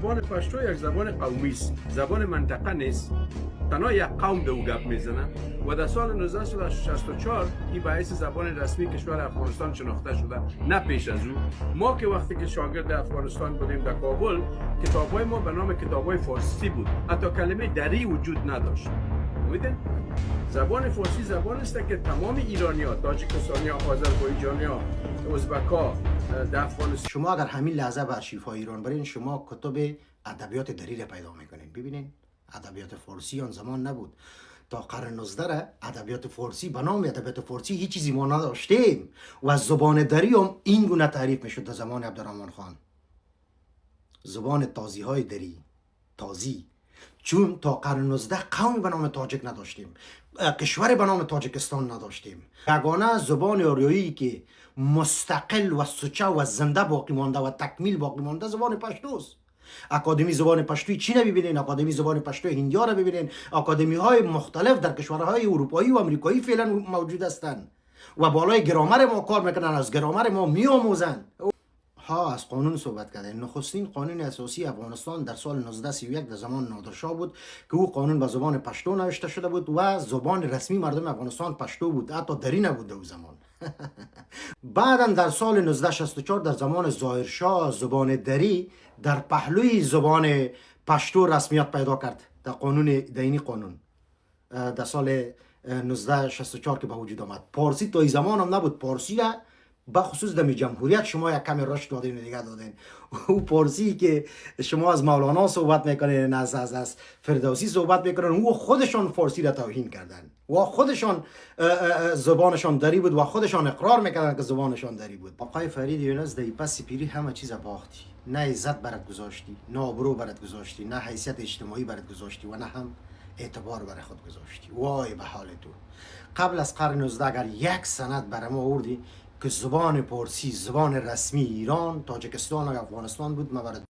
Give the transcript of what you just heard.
زبان پشتو یک زبان قومی است، زبان منطقه نیست. تنها یک قوم به او گپ میزنه و در سال 1964 این باعث زبان رسمی کشور افغانستان شناخته شده، نه پیش از او. ما که وقتی که شاگرد افغانستان بودیم در کابل، کتابای ما به نام کتابای فارسی بود، حتی کلمه دری وجود نداشت. میدین؟ زبان فارسی زبان است که تمام ایرانی‌ها، تاجیکستانی‌ها، آذربایجانی‌ها، ازبک‌ها در افغانستان. شما اگر همین لحظه به آرشیوهای ایران برین، شما کتب ادبیات دری را پیدا میکنین. ببینین ادبیات فارسی آن زمان نبود. تا قرن 19 ادبیات فارسی به نام ادبیات فارسی هیچ چیزی ما نداشتیم و زبان دری هم این گونه تعریف میشد در زمان عبدالرحمن خان. زبان تازی های دری، تازی، چون تا قرن 19 قومی به نام تاجک نداشتیم، کشور به نام تاجکستان نداشتیم. یگانه زبان آریایی که مستقل و سوچه و زنده باقی مانده و تکمیل باقی مانده زبان پشتوست. اکادمی زبان پشتوی چین رو ببینین، اکادمی زبان پشتوی هندیا رو ببینین، اکادمی های مختلف در کشورهای اروپایی و امریکایی فعلا موجود هستند و بالای گرامر ما کار میکنن، از گرامر ما میآموزن. ها از قانون صحبت کردن. نخستین قانون اساسی افغانستان در سال 1931 در زمان نادرشاه بود که او قانون به زبان پشتو نوشته شده بود و زبان رسمی مردم افغانستان پشتو بود، حتی دری نبود در زمان. بعدا در سال 1964 در زمان ظاهرشاه زبان دری در پهلوی زبان پشتو رسمیت پیدا کرد در قانون دینی قانون در سال 1964 که به وجود آمد. پارسی تا این زمان هم نبود. پارسی را به خصوص در جمهوریت شما یک کمی رشد دادین و دیگه دادین. او پارسی که شما از مولانا صحبت میکنین، از فردوسی صحبت میکنین، او خودشان فارسی را توهین کردن و خودشان زبانشان دری بود و خودشان اقرار میکردن که زبانشان دری بود. آقای فرید یونس در پس پیری همه چیز باختی. نه عزت برات گذاشتی، نه آبرو برات گذاشتی، نه حیثیت اجتماعی برات گذاشتی و نه هم اعتبار برای خود گذاشتی. وای به حال تو. قبل از قرن 19 اگر یک سند برای ما آوردی که زبان پارسی زبان رسمی ایران، تاجکستان و افغانستان بود، ما برات